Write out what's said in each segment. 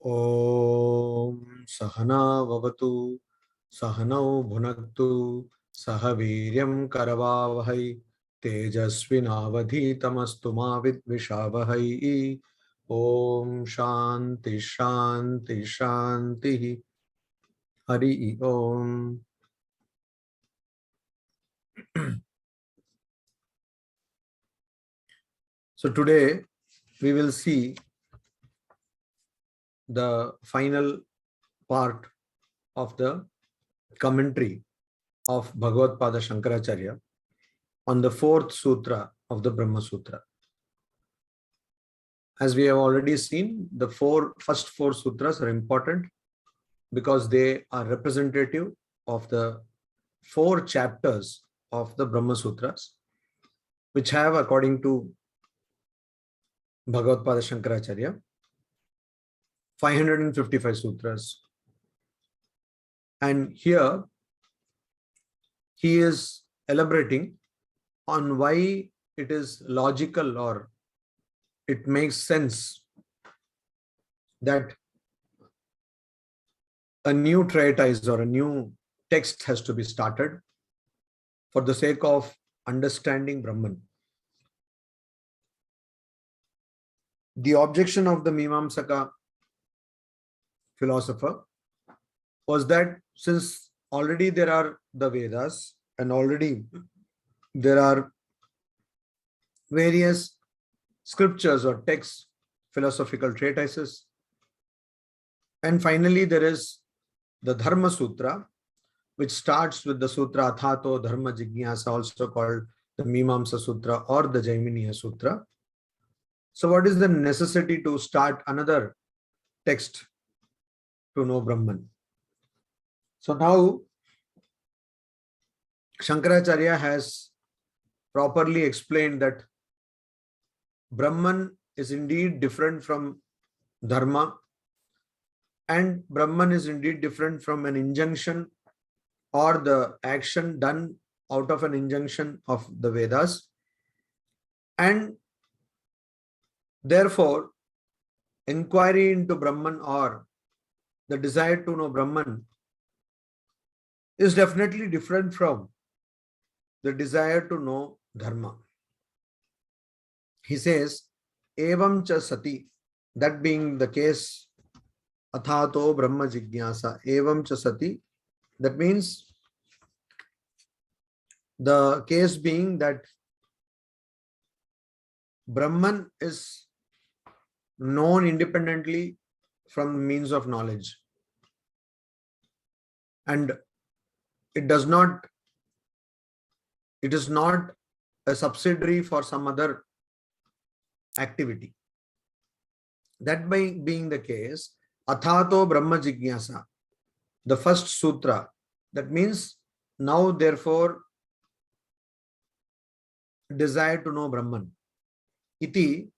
ॐ सहना भवतु सहनौ भुनक्तु सह वीर्यं करवावहै तेजस्विनावधीतमस्तु मा विद्विषावहै। ॐ शान्ति शान्ति शान्तिः। हरि ओम। So today we will see the final part of the commentary of Bhagavad Pada Shankaracharya on the fourth sutra of the Brahma Sutra. As we have already seen, the first four sutras are important because they are representative of the four chapters of the Brahma Sutras, which have, according to Bhagavad Pada Shankaracharya, 555 sutras. And here he is elaborating on why it is logical or it makes sense that a new treatise or a new text has to be started for the sake of understanding Brahman. The objection of the Mimamsaka philosopher was that since already there are the Vedas and already there are various scriptures or texts, philosophical treatises, and finally there is the Dharma Sutra, which starts with the Sutra Athato Dharma Jigyasa, also called the Mimamsa Sutra or the Jaiminiya Sutra. So what is the necessity to start another text to know Brahman? So now Shankaracharya has properly explained that Brahman is indeed different from Dharma, and Brahman is indeed different from an injunction or the action done out of an injunction of the Vedas. And therefore, inquiry into Brahman or the desire to know Brahman is definitely different from the desire to know Dharma. He says, Evam cha sati, that being the case, Athato Brahma Jigyasa, Evam cha sati, that means the case being that Brahman is known independently from means of knowledge, and it is not a subsidiary for some other activity. That being the case, Athato Brahma Jigyasa, the first sutra, that means now therefore desire to know Brahman. Iti,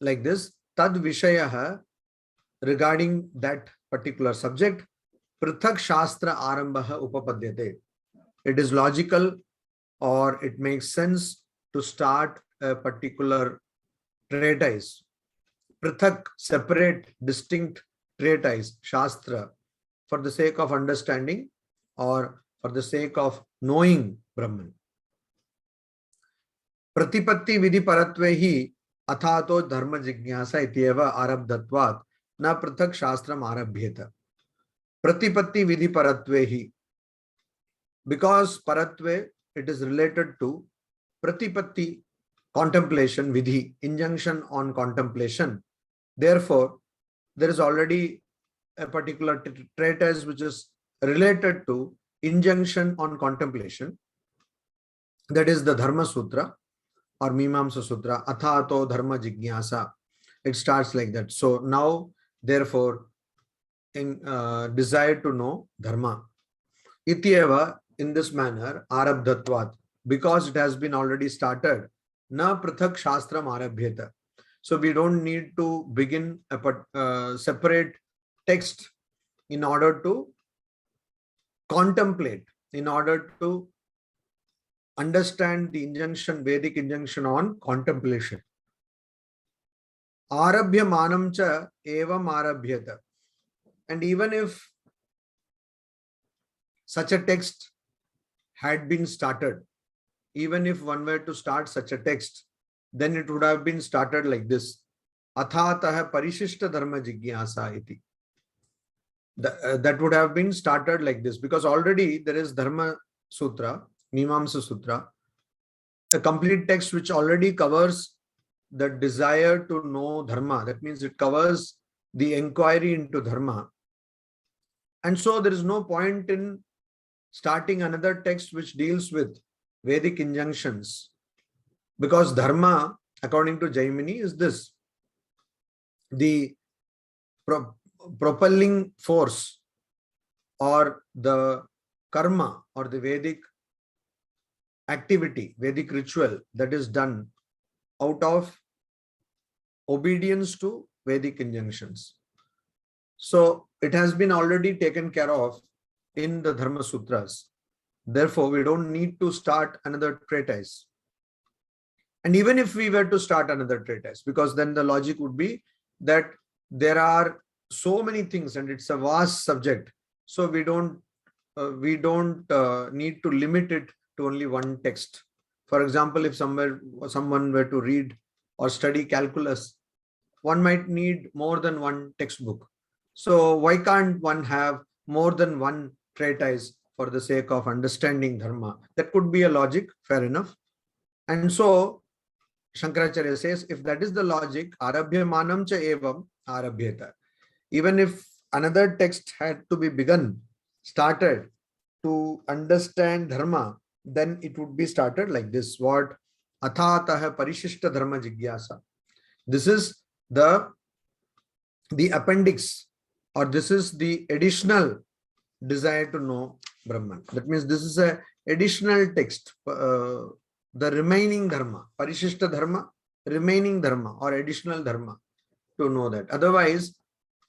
like this, tad vishayaha, regarding that particular subject, prithak shastra arambaha upapadyate. It is logical or it makes sense to start a particular treatise, prithak, separate, distinct treatise, shastra, for the sake of understanding or for the sake of knowing Brahman. Pratipatti vidhi paratvehi athato dharma jigyasa ityeva arabdhatvat na prithak shastram arabhyeta. Pratipatti vidhi paratvehi, because paratve, it is related to pratipatti, contemplation, vidhi, injunction on contemplation. Therefore, there is already a particular treatise which is related to injunction on contemplation. That is the Dharma Sutra or Mimamsa Sutra, Athato Dharma Jigyasa. It starts like that. So now, therefore, in desire to know Dharma. Ityeva, in this manner, Arabdhatvat, because it has been already started, na prathak shastram arabhyeta. So we don't need to begin a separate text in order to contemplate, in order to understand the injunction, Vedic injunction on contemplation. Arabhyamanam cha evam arabhyata. And even if such a text had been started, even if one were to start such a text, then it would have been started like this. Athatah parishishta dharma jigyasa iti. That would have been started like this, because already there is Dharma Sutra, Mimamsa Sutra, a complete text which already covers the desire to know Dharma. That means it covers the inquiry into Dharma. And so there is no point in starting another text which deals with Vedic injunctions, because Dharma, according to Jaimini, is this: the propelling force or the karma or the Vedic activity, Vedic ritual that is done out of obedience to Vedic injunctions. So it has been already taken care of in the Dharma Sutras. Therefore, we don't need to start another treatise. And even if we were to start another treatise, because then the logic would be that there are so many things and it's a vast subject, so we don't need to limit it to only one text. For example, if someone were to read or study calculus, one might need more than one textbook. So why can't one have more than one treatise for the sake of understanding Dharma? That could be a logic, fair enough. And so Shankaracharya says, if that is the logic, arabhyamanam cha evam arabhyata. Even if another text had to be started to understand Dharma, then it would be started like this. What? Athatah parishishta dharma jigyasa. This is the appendix, or this is the additional desire to know Brahman. That means this is a additional text, the remaining dharma, parishishta dharma, remaining dharma or additional dharma, to know that. Otherwise,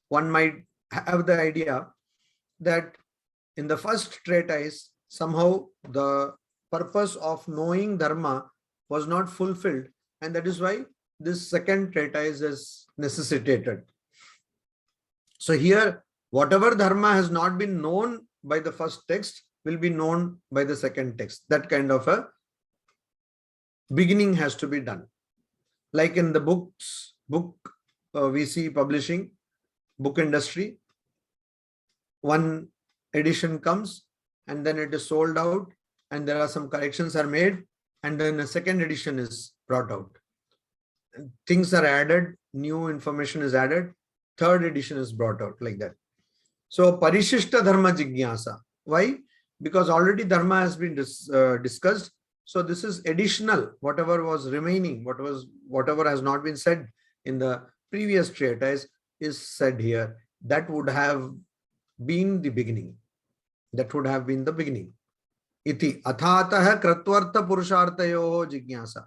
one might have the idea that in the first treatise, somehow the purpose of knowing dharma was not fulfilled, and that is why this second treatise is necessitated. So here, whatever dharma has not been known by the first text will be known by the second text. That kind of a beginning has to be done. Like in the book we see publishing, book industry, one edition comes and then it is sold out and there are some corrections are made, and then a second edition is brought out. Things are added, new information is added, third edition is brought out, like that. So parishishta dharma jigyasa. Why? Because already dharma has been discussed. So this is additional, whatever was remaining, whatever has not been said in the previous treatise is said here. That would have been the beginning. That would have been the beginning. Iti athatah kratvartha purushartayoho jigyasa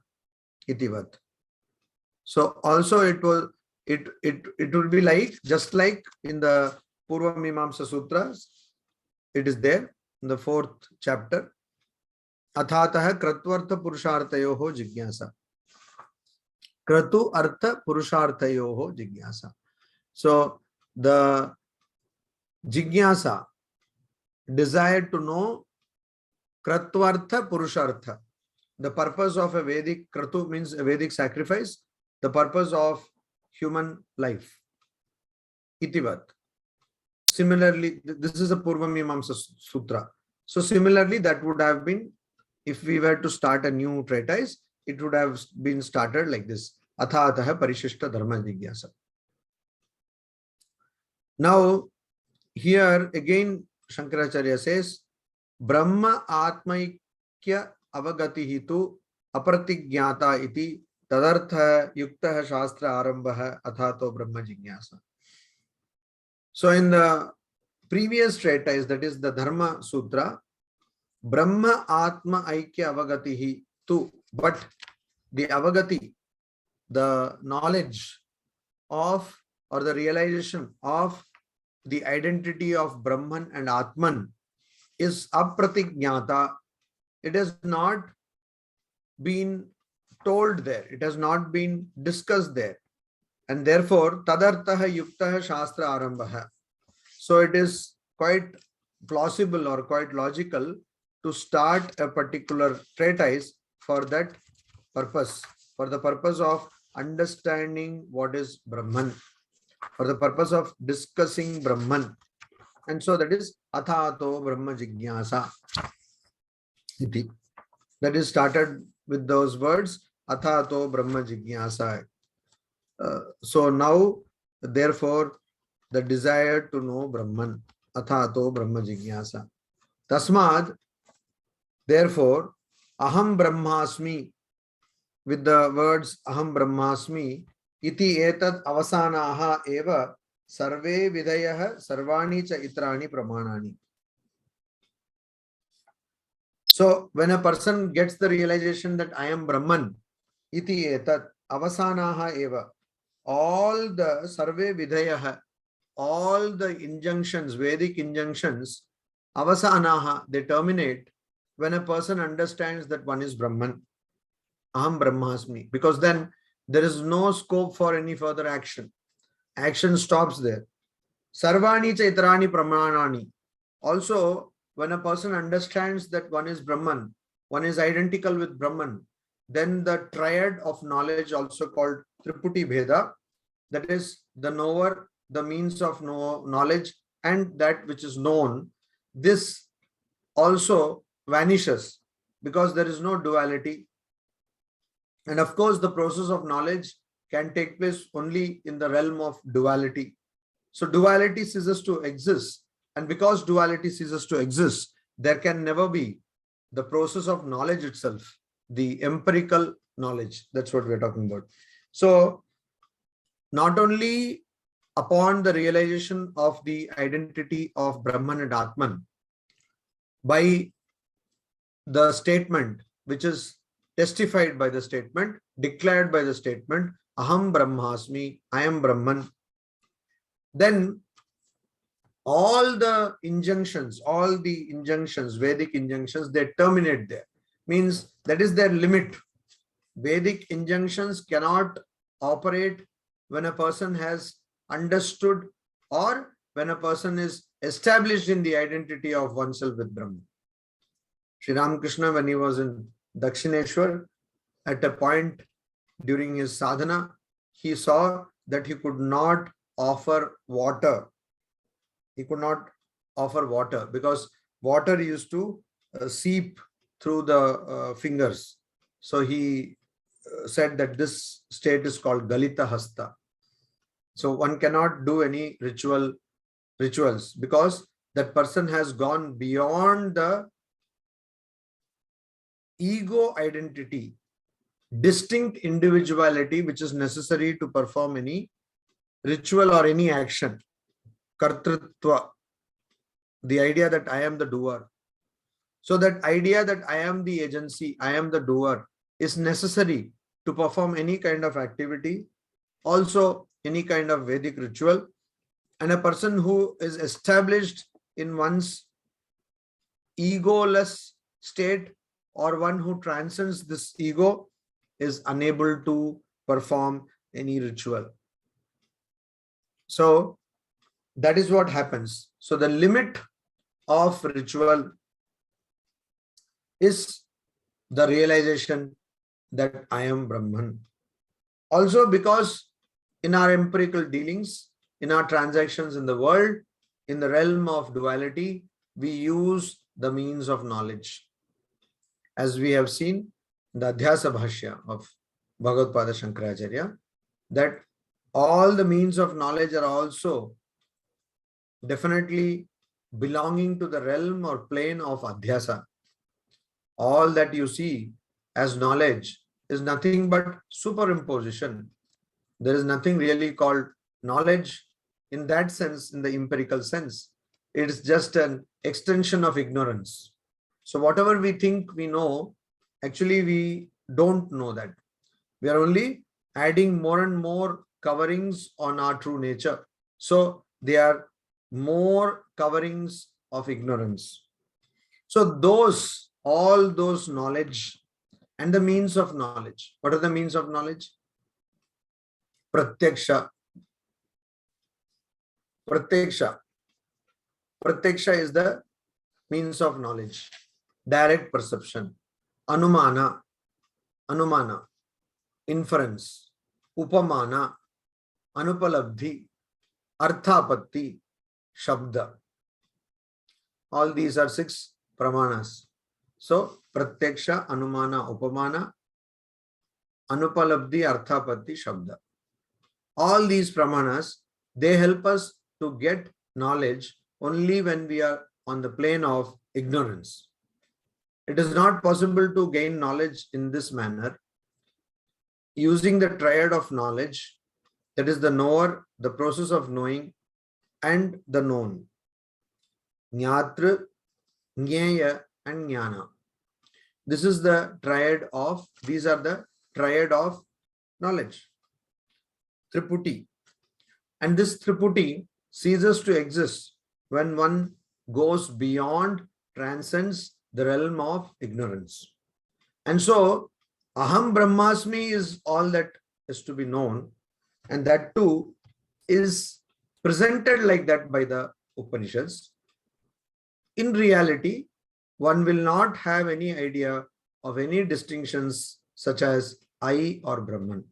itivat. So also it will be like, just like in the Purva Mimamsa Sutras, it is there in the 4th chapter. Athatah kratvartha purushartayoho jigyasa. Kratu artha purushartayoho jigyasa. So the jigyasa, desire to know, kratvartha purushartha. The purpose of a Vedic, kratu means a Vedic sacrifice, the purpose of human life. Itivat. Similarly, this is a Purva Mimamsa Sutra. So similarly, that would have been, if we were to start a new treatise, it would have been started like this. Athatah parishishta dharma jigyasa. Now, here again, Shankaracharya says, Brahma atmaikya avagati hitu apratigyata iti tadartha yukta shastra arambha athato brahma jigyasa. So in the previous treatise, that is the Dharma Sutra, Brahma Atma Aikya Avagatihi tu, but the Avagati, the knowledge of or the realization of the identity of Brahman and Atman is apratigyata. It has not been told there. It has not been discussed there. And therefore, tadartaha yuktaha shastra arambha. So it is quite plausible or quite logical to start a particular treatise for that purpose, for the purpose of understanding what is Brahman, for the purpose of discussing Brahman. And so that is Athato Brahma Jigyasa. That is started with those words, Athato Brahma Jigyasa. So now, therefore, the desire to know Brahman, Athato Brahma Jigyasa. Tasmad, therefore, Aham Brahmasmi, with the words Aham Brahmasmi, iti etat avasanaha eva sarve vidayah sarvani cha itrani pramanani. So when a person gets the realization that I am Brahman, iti etat avasanaha eva, all the sarve vidayah, all the injunctions, Vedic injunctions, avasanaha, they terminate when a person understands that one is Brahman. Aham Brahmasmi. Because then there is no scope for any further action. Action stops there. Sarvani chaitrani pramanani. Also, when a person understands that one is Brahman, one is identical with Brahman, then the triad of knowledge, also called Triputi Bheda, that is the knower, the means of knowledge, and that which is known, this also vanishes because there is no duality. And of course, the process of knowledge can take place only in the realm of duality. So duality ceases to exist. And because duality ceases to exist, there can never be the process of knowledge itself, the empirical knowledge. That's what we're talking about. So not only upon the realization of the identity of Brahman and Atman, by the statement which is testified by the statement, declared by the statement, Aham Brahmasmi, I am Brahman, then all the injunctions, Vedic injunctions, they terminate there. Means that is their limit. Vedic injunctions cannot operate when a person has understood or when a person is established in the identity of oneself with Brahman. Sri Ramakrishna, when he was in Dakshineshwar, at a point during his sadhana, he saw that he could not offer water. He could not offer water because water used to seep through the fingers. So he said that this state is called Galita Hasta. So one cannot do any rituals because that person has gone beyond the ego identity, distinct individuality which is necessary to perform any ritual or any action. Kartritva, the idea that I am the doer. So that idea that I am the agency, I am the doer is necessary to perform any kind of activity, also any kind of Vedic ritual. And a person who is established in one's egoless state or one who transcends this ego is unable to perform any ritual. So that is what happens. So the limit of ritual is the realization that I am Brahman. Also because in our empirical dealings, in our transactions in the world, in the realm of duality, we use the means of knowledge. As we have seen in the Adhyasa Bhashya of Bhagavad Pada Shankaracharya, that all the means of knowledge are also definitely belonging to the realm or plane of Adhyasa. All that you see as knowledge is nothing but superimposition. There is nothing really called knowledge in that sense, in the empirical sense. It is just an extension of ignorance. So whatever we think we know, actually we don't know that. We are only adding more and more coverings on our true nature. So they are more coverings of ignorance. So all those knowledge and the means of knowledge. What are the means of knowledge? pratyaksha. Pratyaksha. Pratyaksha is the means of knowledge, direct perception. Anumana, anumana, inference. Upamana, anupalabdhi, arthapatti, shabda. All these are 6 pramanas. So, pratyaksha, anumana, upamana, anupalabdhi, arthapatti, shabda. All these pramanas, they help us to get knowledge only when we are on the plane of ignorance. It is not possible to gain knowledge in this manner using the triad of knowledge, that is the knower, the process of knowing, and the known. Jnatra, Jnaya, and Jnana. This is the triad of, these are the triad of knowledge. Triputi. And this Triputi ceases to exist when one goes beyond, transcends the realm of ignorance. And so, Aham Brahmasmi is all that is to be known, and that too is presented like that by the Upanishads. In reality, one will not have any idea of any distinctions such as I or Brahman.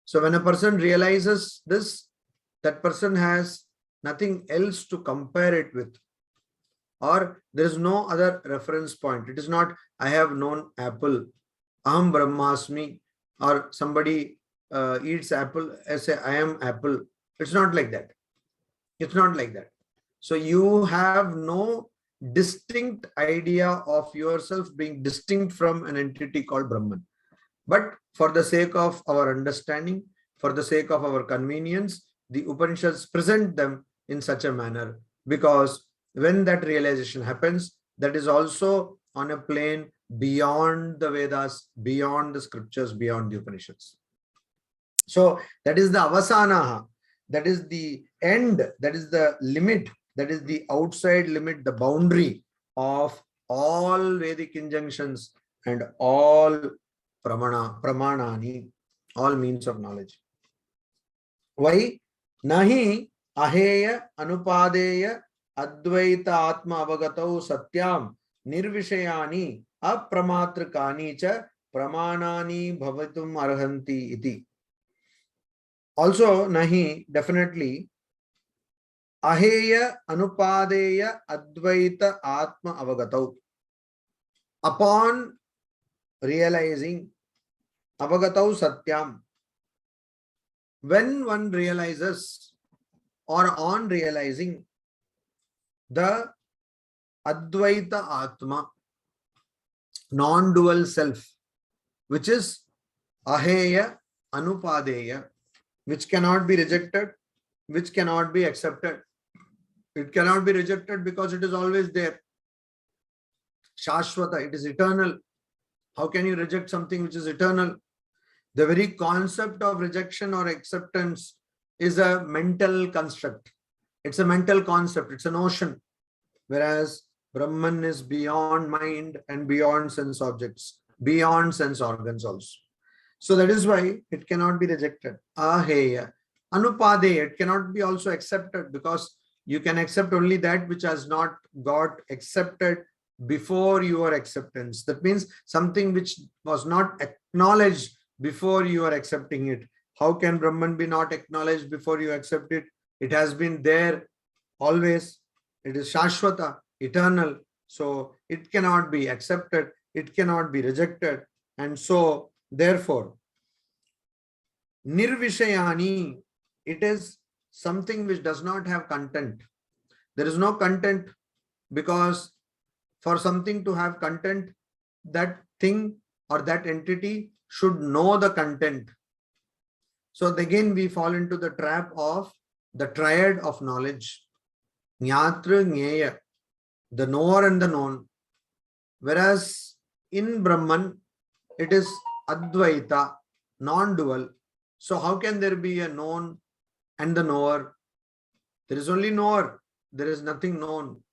So when a person realizes this, that person has nothing else to compare it with, or there is no other reference point. It is not, I have known apple, Aham Brahmasmi, or somebody eats apple, I say, I am apple. It's not like that. It's not like that. So you have no distinct idea of yourself being distinct from an entity called Brahman. But for the sake of our understanding, for the sake of our convenience, the Upanishads present them in such a manner, because when that realization happens, that is also on a plane beyond the Vedas, beyond the scriptures, beyond the Upanishads. So that is the avasanaha, that is the end, that is the limit, that is the outside limit, the boundary of all Vedic injunctions and all pramanani, all means of knowledge. Why? Nahi aheya anupadeya advaita atma avagatau satyam nirvishayani apramatrikani cha pramanani bhavatum arhanti iti. Also, nahi, definitely, aheya anupadeya advaita atma avagatau. Upon realizing avagatau satyam, when one realizes or on realizing the advaita atma, non-dual self, which is aheya anupadeya, which cannot be rejected, which cannot be accepted. It cannot be rejected because it is always there. Shashwata, it is eternal. How can you reject something which is eternal? The very concept of rejection or acceptance is a mental construct. It's a mental concept. It's a notion. Whereas Brahman is beyond mind and beyond sense objects, beyond sense organs also. So that is why it cannot be rejected. Aheya. Anupadeya, it cannot be also accepted, because you can accept only that which has not got accepted before your acceptance. That means something which was not acknowledged before you are accepting it. How can Brahman be not acknowledged before you accept it? It has been there always. It is Shashwata, eternal. So it cannot be accepted. It cannot be rejected. And so therefore, nirvishayani, it is something which does not have content. There is no content, because for something to have content, that thing or that entity should know the content. So again, we fall into the trap of the triad of knowledge. Jnatra, Jnaya, the knower and the known. Whereas in Brahman, it is Advaita, non-dual. So how can there be a known and the knower? There is only knower. There is nothing known,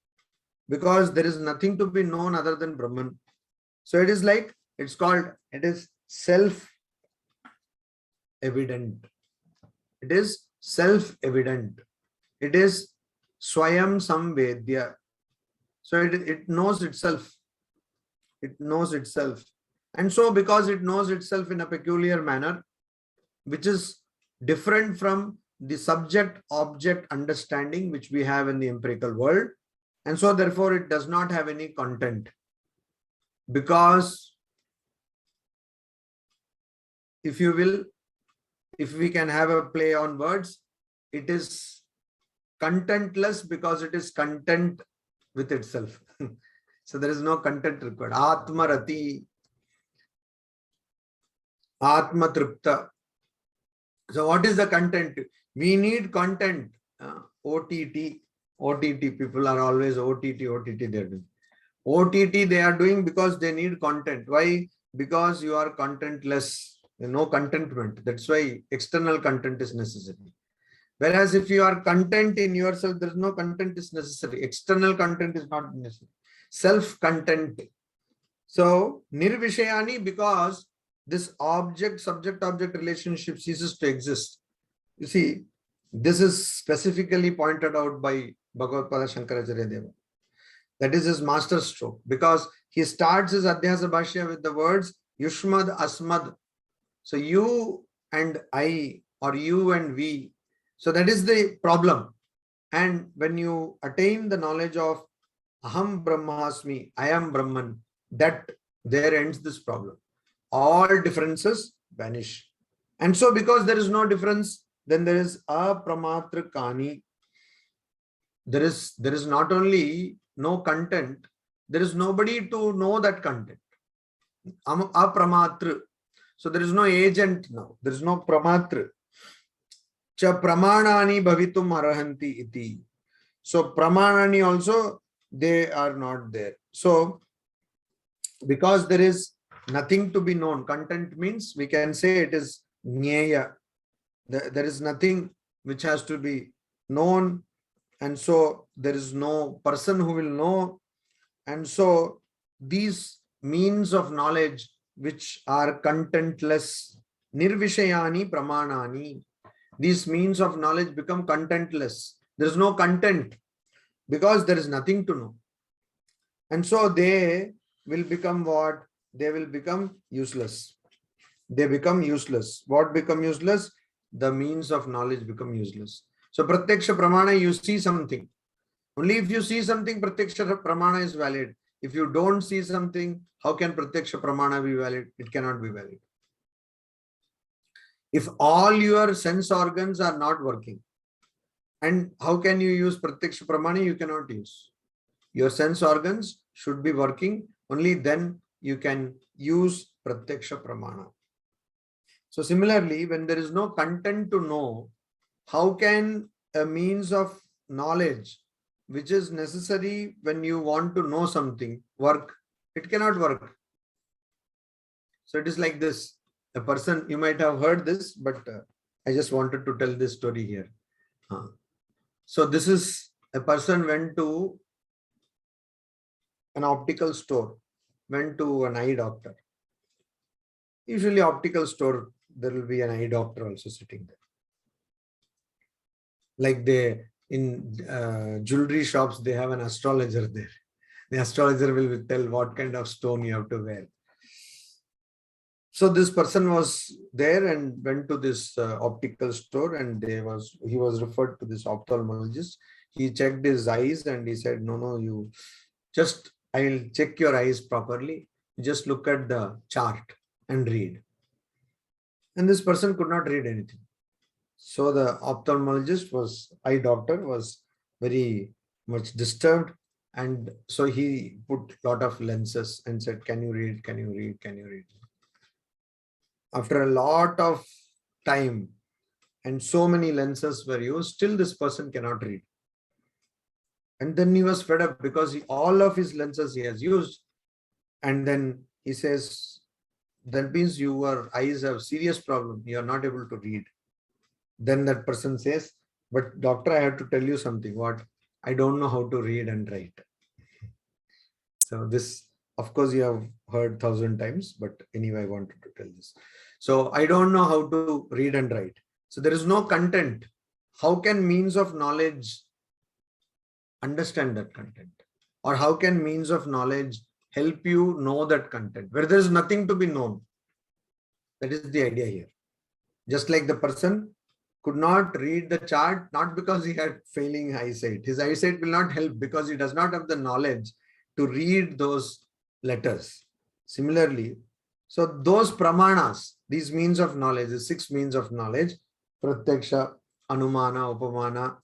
because there is nothing to be known other than Brahman. So it is like, it's called, it is self evident. It is self-evident. It is Swayam Samvedya. So it knows itself. It knows itself. And so because it knows itself in a peculiar manner, which is different from the subject-object understanding which we have in the empirical world, and so therefore it does not have any content. Because if you will, if we can have a play on words, it is contentless because it is content with itself. So there is no content required. Atmarati, Atma Tripta. So what is the content? We need content. OTT. OTT. People are always OTT, OTT they are doing. OTT they are doing because they need content. Why? Because you are contentless. No contentment. That's why external content is necessary. Whereas if you are content in yourself, there is no content is necessary. External content is not necessary. Self-content. So, nirvishayani, because this subject-object relationship ceases to exist. You see, this is specifically pointed out by Bhagavad-pada Shankaracharya Deva. That is his master stroke, because he starts his Adhyasa Bhashya with the words Yushmad Asmad. So you and I, or you and we. So that is the problem. And when you attain the knowledge of Aham Brahmasmi, I am Brahman, that there ends this problem. All differences vanish. And so because there is no difference, then there is apramatra kani. There is not only no content, there is nobody to know that content. Apramatra. So there is no agent now. There is no pramatra. Cha pramanani bhavitum arahanti iti. So pramanani also, they are not there. So because there is nothing to be known, content means we can say it is jnaya. There is nothing which has to be known, and so there is no person who will know. And so these means of knowledge which are contentless, nirvishayani pramanani, these means of knowledge become contentless. There is no content because there is nothing to know. And so they will become what? They will become useless. They become useless. What become useless? The means of knowledge become useless. So pratyaksha pramana, you see something. Only if you see something, pratyaksha pramana is valid. If you don't see something, how can pratyaksha pramana be valid? It cannot be valid. If all your sense organs are not working, and how can you use pratyaksha pramana? You cannot use. Your sense organs should be working. Only then you can use pratyaksha pramana. So similarly, when there is no content to know, how can a means of knowledge which is necessary when you want to know something work? It cannot work. So it is like this. A person, you might have heard this, but I just wanted to tell this story here. So this is a person went to an optical store, went to an eye doctor. Usually optical store, there will be an eye doctor also sitting there. Like in jewelry shops, they have an astrologer there. The astrologer will tell what kind of stone you have to wear. So this person was there and went to this optical store, and he was referred to this ophthalmologist. He checked his eyes and he said, no, you just, I'll check your eyes properly. Just look at the chart and read. And this person could not read anything. So the ophthalmologist eye doctor was very much disturbed. And so he put a lot of lenses and said, can you read? Can you read? Can you read? After a lot of time and so many lenses were used, still this person cannot read. And then he was fed up because all of his lenses he has used. And then he says, that means your eyes have serious problem. You are not able to read. Then that person says, but doctor, I have to tell you something. What? I don't know how to read and write. So this, of course, you have heard 1,000 times, but anyway, I wanted to tell this. So I don't know how to read and write. So there is no content. How can means of knowledge understand that content? Or how can means of knowledge help you know that content where there is nothing to be known? That is the idea here. Just like the person could not read the chart, not because he had failing eyesight. His eyesight will not help because he does not have the knowledge to read those letters. Similarly, so those pramanas, these means of knowledge, the 6 means of knowledge, pratyaksha, anumana, upamana,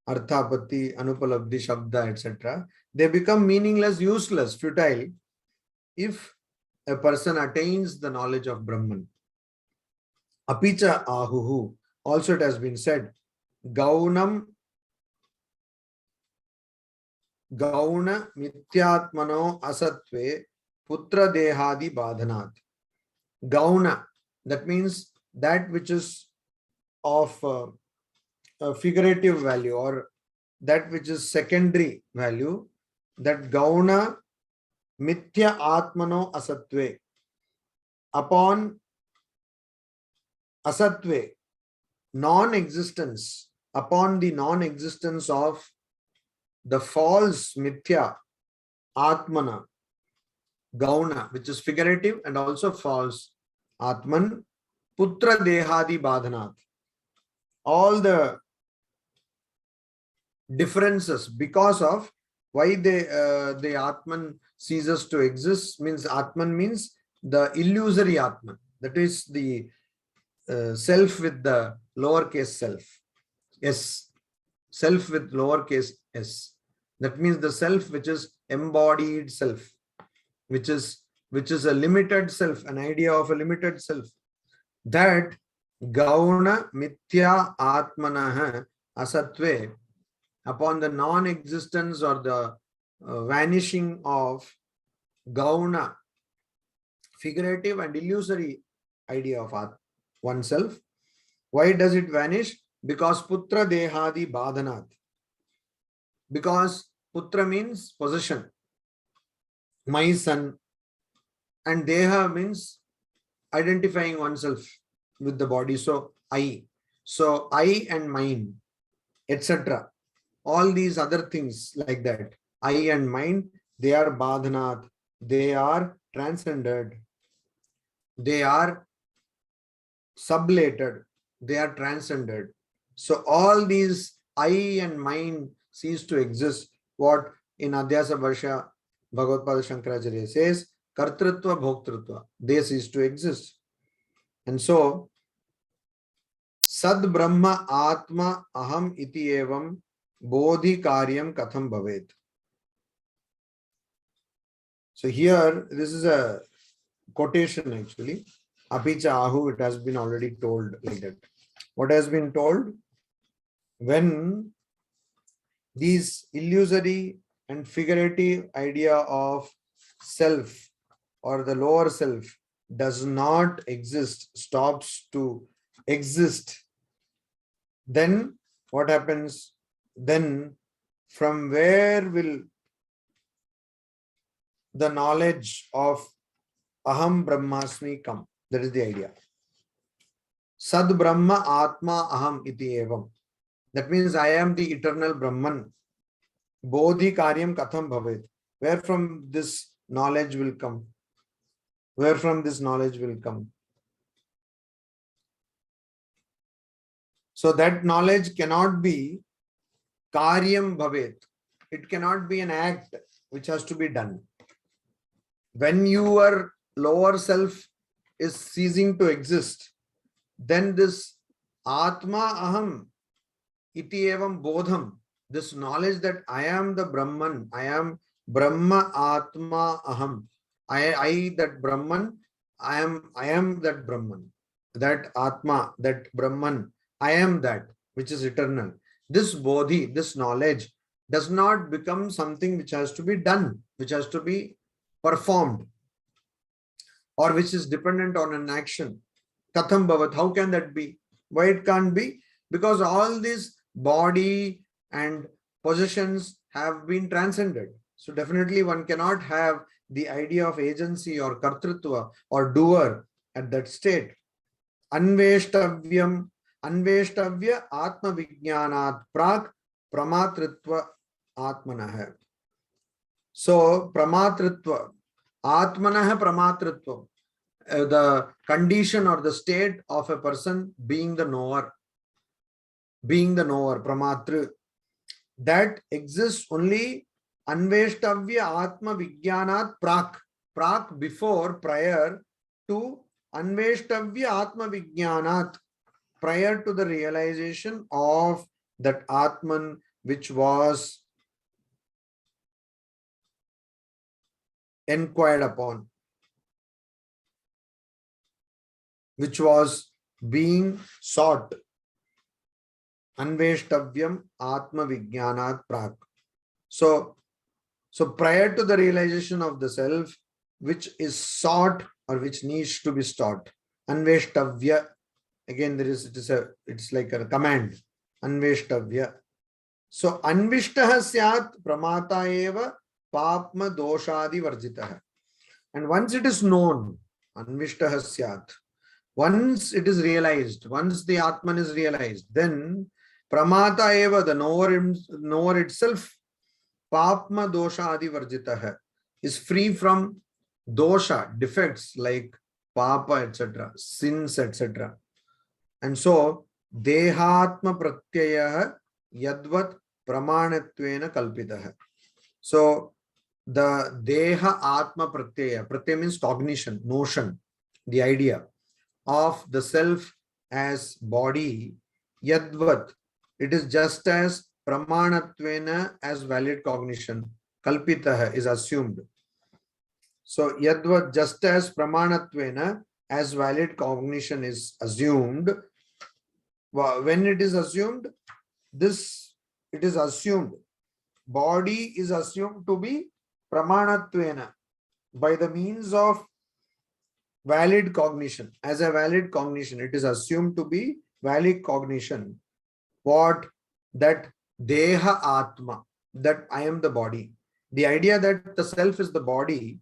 arthapatti, anupalabdhi, shabda, etc., they become meaningless, useless, futile if a person attains the knowledge of Brahman. Apicha ahuhu, also it has been said, gaunam gauna mithyatmano asatve putra dehadi badhanat. Gauna, that means that which is of a figurative value or that which is secondary value, that gauna mithya atmano asatve, upon asatve, non-existence, upon the non-existence of the false mithya atmana, gauna, which is figurative and also false, atman, putra dehadi badhanat. All the differences because of why the atman ceases to exist, means atman means the illusory atman, that is the self with the lowercase self, s, self with lowercase s. That means the self which is embodied self, which is a limited self, an idea of a limited self. That gauna mithya atmanah asatve, upon the non-existence or the vanishing of gauna, figurative and illusory idea of oneself. Why does it vanish? Because putra dehadi badhanat. Because putra means possession, my son, and deha means identifying oneself with the body. So I and mine, etc. All these other things like that, I and mine, they are badhanat, they are transcended, they are sublated, they are transcended. So all these I and mine cease to exist. What in Adhyasa Varsha Bhagavad Shankaracharya says, kartrutva bhoktrutva, they cease to exist. And so sad brahma atma aham iti evam bodhi karyam katham bhavet. So here this is a quotation actually. Apicha ahu, it has been already told like that. What has been told? When these illusory and figurative idea of self or the lower self does not exist, stops to exist, then what happens? Then from where will the knowledge of aham brahmasmi come? That is the idea. Sad brahma atma aham iti evam. That means I am the eternal Brahman. Bodhi karyam katham bhavet. Where from this knowledge will come? Where from this knowledge will come? So that knowledge cannot be karyam bhavet. It cannot be an act which has to be done. When your lower self is ceasing to exist, then this atma aham iti evam bodham, this knowledge that I am the Brahman, I am Brahma Atma Aham, I that Brahman, I am that Brahman, that Atma, that Brahman, I am that which is eternal. This bodhi, this knowledge does not become something which has to be done, which has to be performed, or which is dependent on an action. Katham bhavat, how can that be? Why it can't be? Because all these body and possessions have been transcended. So definitely one cannot have the idea of agency or kartrutva or doer at that state. अन्वेष्टव्यम अन्वेष्टव्य आत्मविज्ञानात् प्राक् प्रमातृत्व आत्मनः. So pramatritva, atmanah pramatritva, the condition or the state of a person being the knower, pramatru, that exists only anveshtavya atma vijnanat prak, before, prior to anveshtavya atma vijnanat, prior to the realization of that atman which was inquired upon, which was being sought. Anveshtavyam Atma Vijnanat Prak. So prior to the realization of the self, which is sought or which needs to be sought. Anveshtavya. Again, it's like a command. Anveshtavya. So Anvishtaha Syat Pramata Eva Papma Doshadi Varjitaha. And once it is known, Anvishtaha Syat, once it is realized, once the Atman is realized, then Pramata Eva, the knower itself, Papma Dosha Adi Varjitaha, is free from dosha, defects like papa, etc., sins, etc. And so, Dehatma Pratyaya Yadvat Pramanatvena Kalpitaha. So, the Deha Atma Pratyaya, Pratyaya means cognition, notion, the idea of the self as body, Yadvat, it is just as Pramanatvena as valid cognition, Kalpitaha is assumed. So, Yadvat, just as Pramanatvena as valid cognition is assumed, when it is assumed, it is assumed, body is assumed to be Pramanatvena by the means of valid cognition. As a valid cognition, it is assumed to be valid cognition. What? That Deha Atma, that I am the body. The idea that the self is the body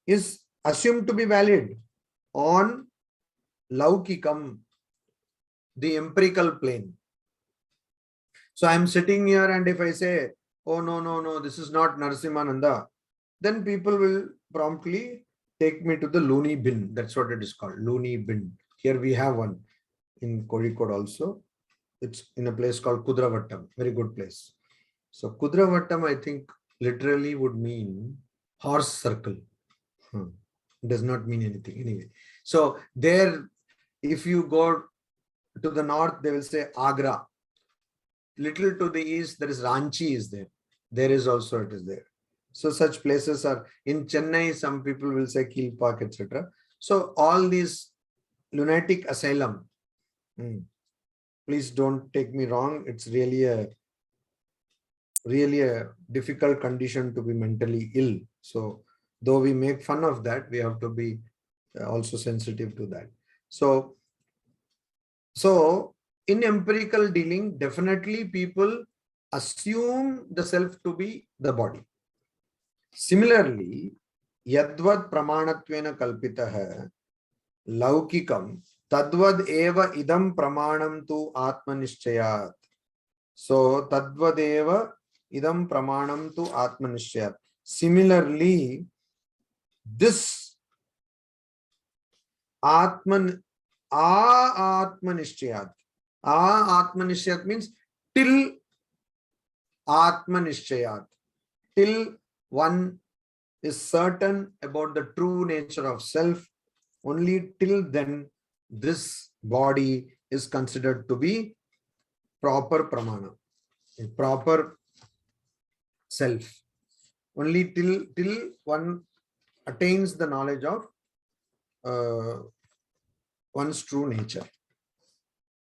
is assumed to be valid on Laukikam, the empirical plane. So I am sitting here, and if I say, oh, no, this is not Narasimhananda, then people will promptly take me to the loony bin. That's what it is called, loony bin. Here we have one in Kozhikode also. It's in a place called Kudravattam, very good place. So Kudravattam, I think, literally would mean horse circle. Does not mean anything anyway. So there, if you go to the north, they will say Agra. Little to the east, there is Ranchi is there. There is also, it is there. So such places are in Chennai. Some people will say Keel Park, etc. So all these lunatic asylum. Please don't take me wrong. It's really a difficult condition to be mentally ill. So though we make fun of that, we have to be also sensitive to that. So in empirical dealing, definitely people assume the self to be the body. Similarly, Yadvad Pramanatvena Kalpitaha Laukikam Tadvad Eva Idam Pramanam tu Atmanishchayat. So Tadvad Eva Idam Pramanam tu Atmanishchayat. Similarly, this Atmanishchayat. Atmanishchayat means till Atmanishchayat. Till one is certain about the true nature of self, only till then this body is considered to be proper pramana, a proper self. Only till one attains the knowledge of one's true nature.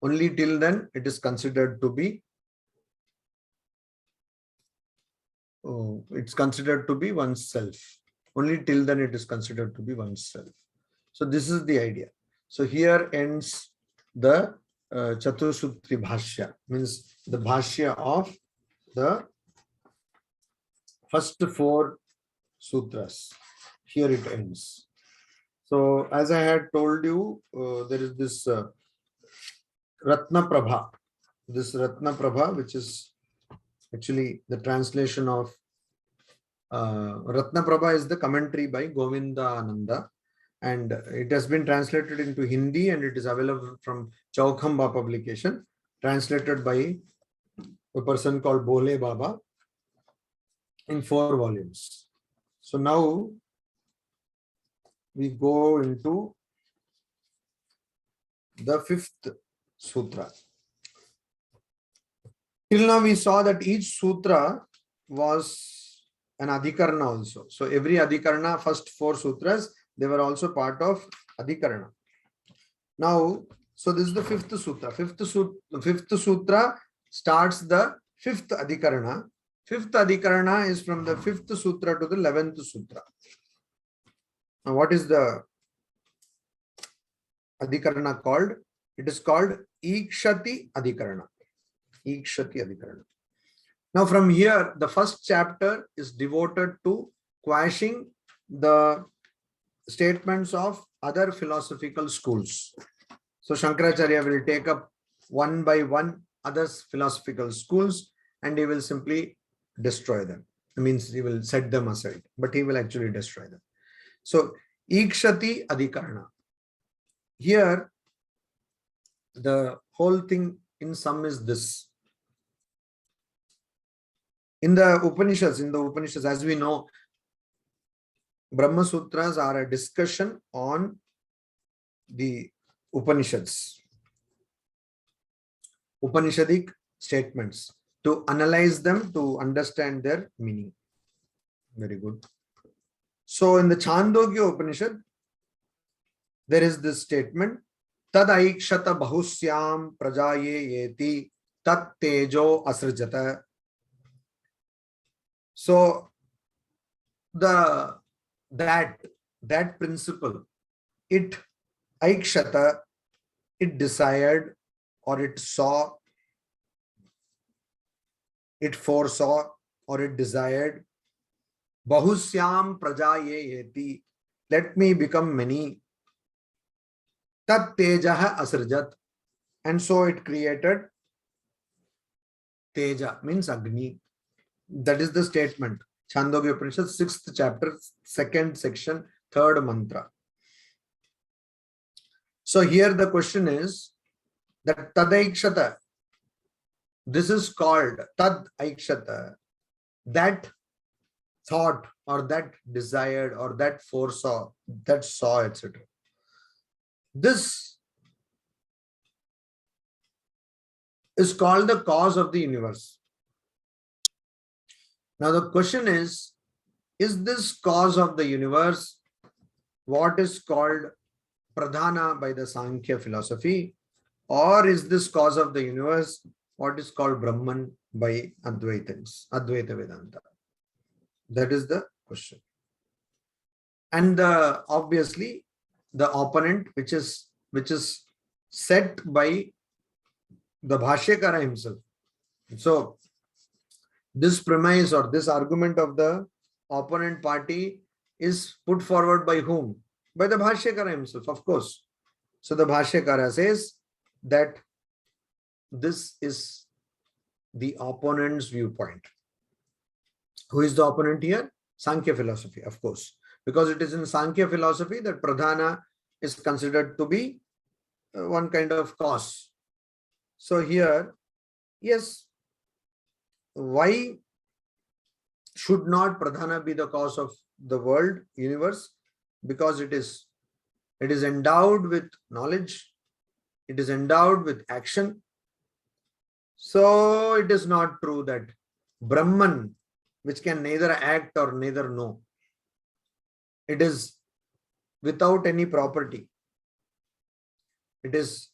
Only till then it is considered to be it's considered to be oneself. Only till then it is considered to be oneself. So this is the idea. So here ends the Chatursutri Bhashya, means the Bhashya of the first 4 sutras. Here it ends. So as I had told you, there is this Ratna Prabha. This Ratna Prabha, which is actually the translation of Ratna Prabha, is the commentary by Govinda Ananda, and it has been translated into Hindi and it is available from Chaukhamba publication, translated by a person called Bole Baba in 4 volumes. So now we go into the 5th sutra. Till now we saw that each sutra was an adhikarana also. So every adhikarana, first 4 sutras, they were also part of adhikarana. Now, so this is the 5th sutra. 5th sutra starts the 5th adhikarana. 5th adhikarana is from the 5th sutra to the 11th sutra. Now, what is the adhikarana called? It is called Ikshati adhikarana. Ikshati adhikarana. Now, from here, the first chapter is devoted to quashing the statements of other philosophical schools. So Shankaracharya will take up one by one other philosophical schools and he will simply destroy them. It means he will set them aside, but he will actually destroy them. So Ikshati adhikarana. Here, the whole thing in sum is this. In the Upanishads, as we know, Brahma Sutras are a discussion on the Upanishads, Upanishadic statements, to analyze them, to understand their meaning. Very good. So in the Chandogya Upanishad, there is this statement, Tad aikshata bahusyam prajaye yeti tat tejo asrjata. So that principle, it aikshata, it desired or it saw, it foresaw or it desired, bahusyam prajaye yeti, let me become many, tat tejaha asrjat, and so it created teja, means Agni. That is the statement. Chandogya Upanishad, 6th chapter, 2nd section, 3rd mantra. So here the question is that Tadaikshata, this is called Tad Aikshata, that thought or that desired or that foresaw, that saw, etc. This is called the cause of the universe. Now the question is this cause of the universe what is called Pradhana by the Sankhya philosophy, or is this cause of the universe what is called Brahman by Advaitins, Advaita Vedanta? That is the question. And obviously the opponent, which is set by the Bhashyakara himself. So this premise or this argument of the opponent party is put forward by whom? By the Bhashyakara himself, of course. So the Bhashyakara says that this is the opponent's viewpoint. Who is the opponent here? Sankhya philosophy, of course, because it is in Sankhya philosophy that Pradhana is considered to be one kind of cause. So here, yes, why should not Pradhana be the cause of the world, universe? Because it is endowed with knowledge, it is endowed with action. So it is not true that Brahman, which can neither act or neither know, it is without any property, it is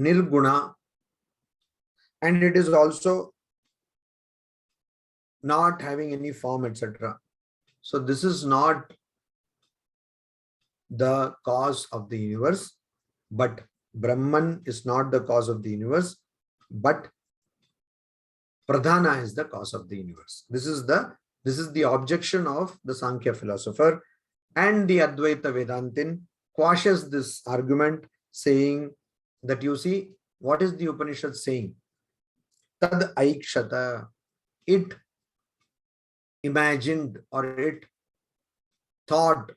nirguna, and it is also not having any form, etc. So this is not the cause of the universe, but Brahman is not the cause of the universe, but Pradhana is the cause of the universe. This is the objection of the Sankhya philosopher. And the Advaita Vedantin quashes this argument, saying that, you see, what is the Upanishad saying? Tad aikshata, it imagined or it thought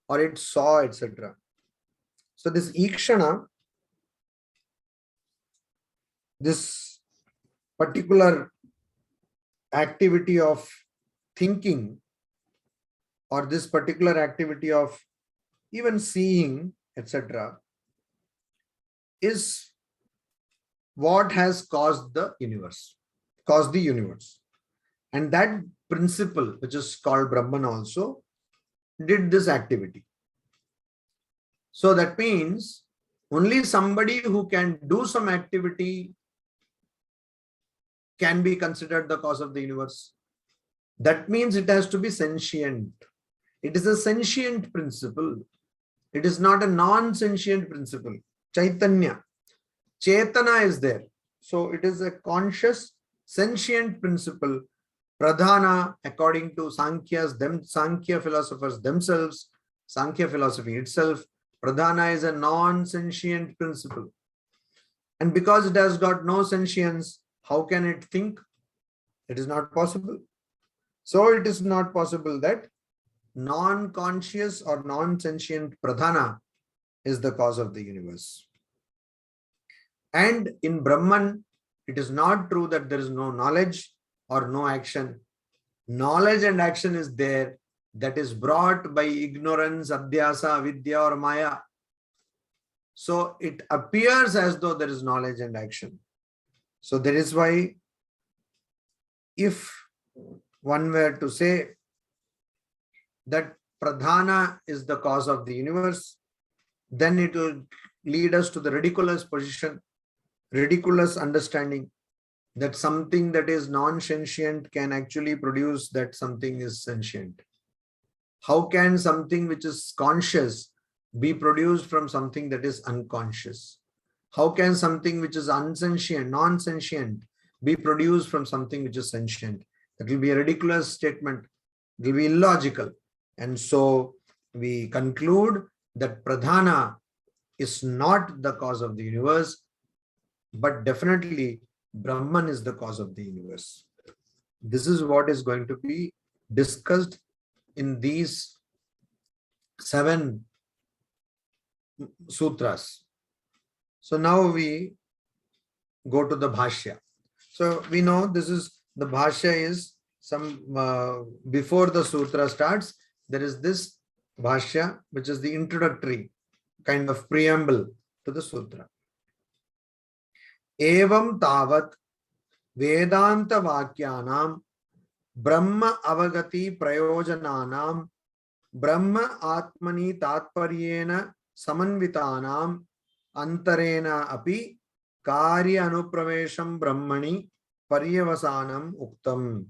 or it saw, etc. So this ikshana, this particular activity of thinking, or this particular activity of even seeing, etc., is what has caused the universe, And that principle, which is called Brahman, also did this activity. So that means only somebody who can do some activity can be considered the cause of the universe. That means it has to be sentient. It is a sentient principle. It is not a non-sentient principle. Chaitanya, Chetana is there. So it is a conscious, sentient principle. Pradhana, according to Sankhya philosophers themselves, Sankhya philosophy itself, Pradhana is a non-sentient principle. And because it has got no sentience, how can it think? It is not possible. So it is not possible that non-conscious or non-sentient Pradhana is the cause of the universe. And in Brahman, it is not true that there is no knowledge or no action. Knowledge and action is there, that is brought by ignorance, adhyasa, avidya or maya. So it appears as though there is knowledge and action. So that is why if one were to say that Pradhana is the cause of the universe, then it will lead us to the ridiculous position, ridiculous understanding that something that is non-sentient can actually produce that something is sentient. How can something which is conscious be produced from something that is unconscious? How can something which is unsentient, non-sentient, be produced from something which is sentient? That will be a ridiculous statement. It will be illogical. And so we conclude that Pradhana is not the cause of the universe, but definitely Brahman is the cause of the universe. This is what is going to be discussed in these 7 sutras. So now we go to the Bhashya. So we know this is the Bhashya is some before the sutra starts, there is this Bhashya, which is the introductory kind of preamble to the sutra. Evam tavat Vedanta Vakyanam Brahma Avagati Prayojananam Brahma Atmani Tatparyena Samanvitanam Antarena Api Karya Anupravesham Brahmani Paryavasanam Uktam.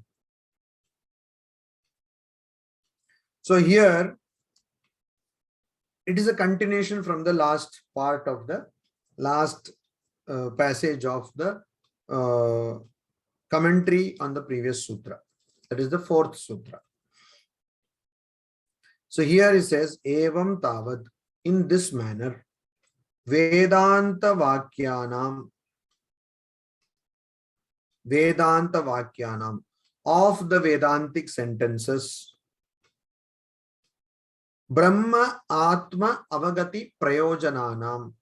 So here it is a continuation from the last part of the last passage of the commentary on the previous sutra. That is the 4th sutra. So here it says, Evam Tavad, in this manner, Vedanta Vakyanam, of the Vedantic sentences, Brahma Atma Avagati Prayojananam.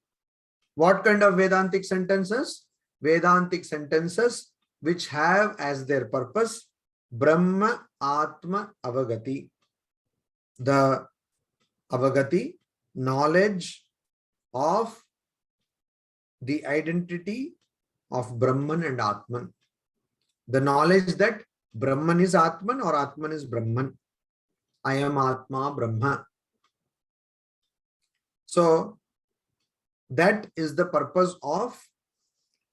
What kind of Vedantic sentences? Vedantic sentences which have as their purpose Brahma Atma Avagati. The Avagati, knowledge of the identity of Brahman and Atman. The knowledge that Brahman is Atman or Atman is Brahman. I am Atma Brahma. So that is the purpose of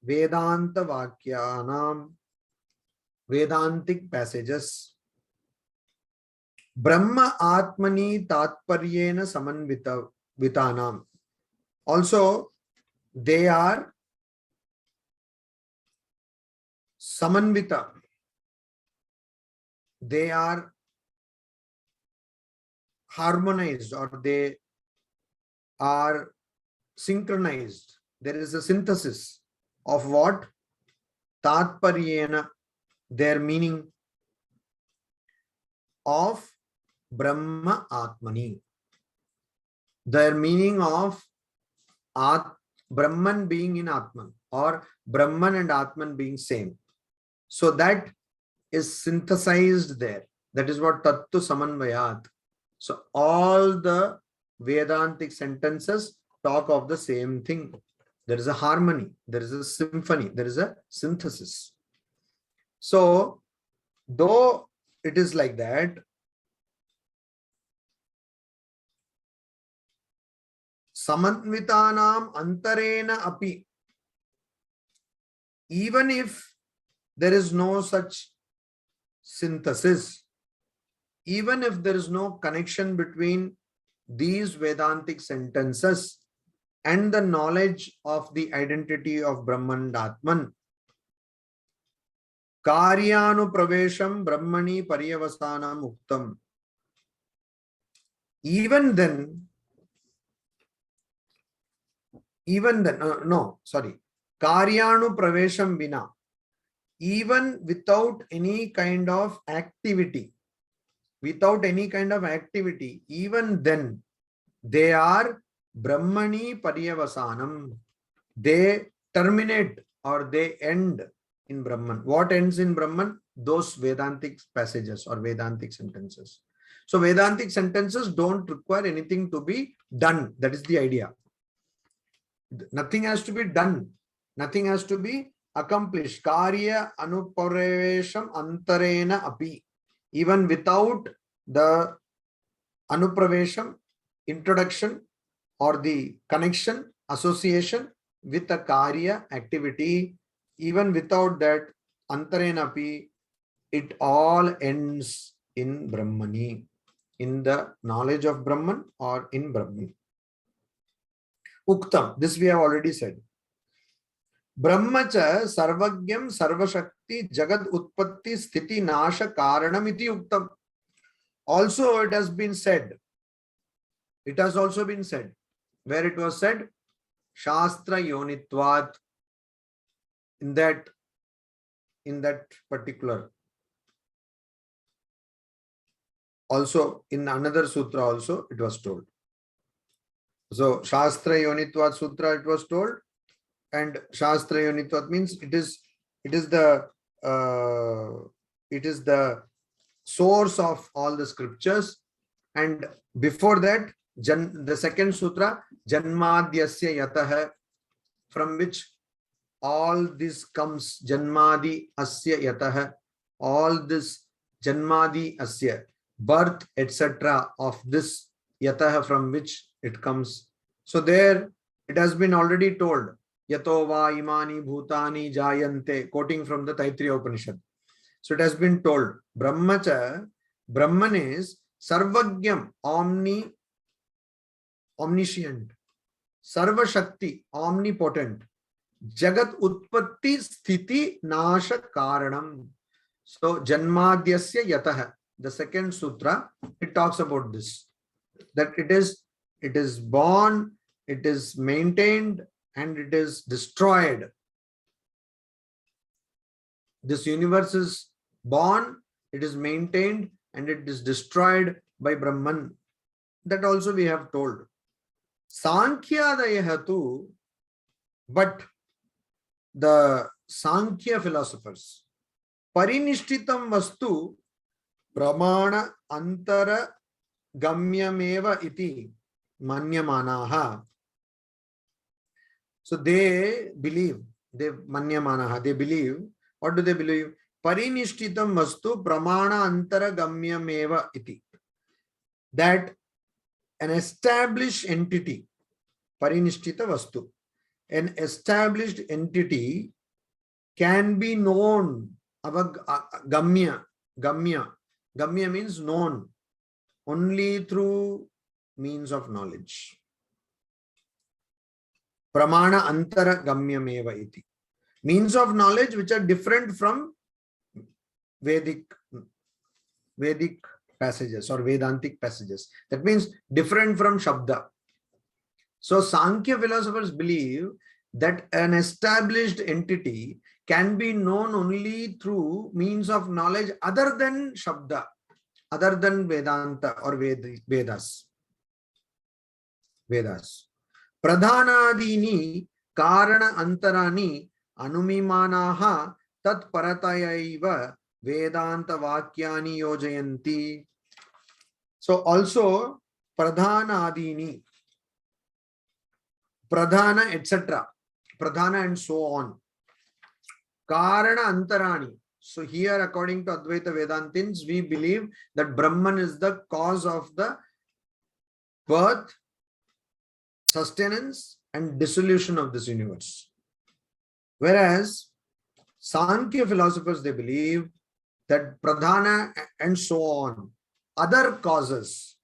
Vedanta Vakyanam, Vedantic passages. Brahma Atmani Tatparyena Samanvitanam. Also, they are Samanvita. They are harmonized or they are synchronized. There is a synthesis of what? Tatparyena, their meaning of Brahma Atmani. Their meaning of Brahman being in Atman, or Brahman and Atman being same. So that is synthesized there. That is what Tattu Samanvayat. So all the Vedantic sentences talk of the same thing. There is a harmony, there is a symphony, there is a synthesis. So though it is like that, Samanvitanam antarena api, even if there is no such synthesis, even if there is no connection between these Vedantic sentences and the knowledge of the identity of Brahman and Atman, Karyanu pravesham Brahmani paryavasanam uktam. Even then, Karyanu pravesham vina, even without any kind of activity, even then they are Brahmani paryavasanam. They terminate or they end in Brahman. What ends in Brahman? Those Vedantic passages or Vedantic sentences. So Vedantic sentences don't require anything to be done. That is the idea. Nothing has to be done. Nothing has to be accomplished. Karya anupravesham antarena api. Even without the anupravesham, introduction, or the connection, association with a karya activity, even without that, antarena api, it all ends in Brahmani, in the knowledge of Brahman or in Brahman. Uktam, this we have already said. Brahmacha sarvagyam sarvashakti jagad utpatti sthiti nasha karanam iti uktam. Also it has been said, it has also been said, where it was said, Shastra Yonitvat, in that particular. Also in another sutra also it was told. So Shastra Yonitvat Sutra it was told, and Shastra Yonitvat means it is the source of all the scriptures. And before that, the second sutra, Janmadhyasya Yatah, from which all this comes. Janmadi Asya Yatah, all this Janmadi Asya, birth, etc. of this Yatah, from which it comes. So there it has been already told, Yato va imani bhutani jayante, quoting from the Taittiriya Upanishad. So it has been told, Brahman is Sarvagyam, omniscient, Sarva Shakti, omnipotent, Jagat Utpatti Sthiti Nasha Karanam. So Janmadhyasya Yatah, the second sutra, it talks about this, that it is born, it is maintained, and it is destroyed. This universe is born, it is maintained, and it is destroyed by Brahman. That also we have told. Sankhyadayahatu, but the Sankhya philosophers, Parinishtitam vastu pramana antara gamyameva iti manyamanaha. So they believe, they believe, what do they believe? Parinishtitam vastu pramana antara gamyameva iti. That an established entity, Parinishtita vastu, an established entity can be known. Gamya means known only through means of knowledge. Pramana antara gamyameva iti. Means of knowledge which are different from Vedic passages or Vedantic passages. That means different from Shabda. So Sankhya philosophers believe that an established entity can be known only through means of knowledge other than Shabda, other than Vedanta or Vedas. Pradhanadini karana antarani anumimanaha tat paratayaiva Vedanta vakyani yojayanti. So also Pradhanadini, Pradhana, etc. Pradhana and so on. Karana antarani. So here, according to Advaita Vedantins, we believe that Brahman is the cause of the birth, sustenance, and dissolution of this universe. Whereas Sankhya philosophers, they believe that Pradhana and so on, other causes,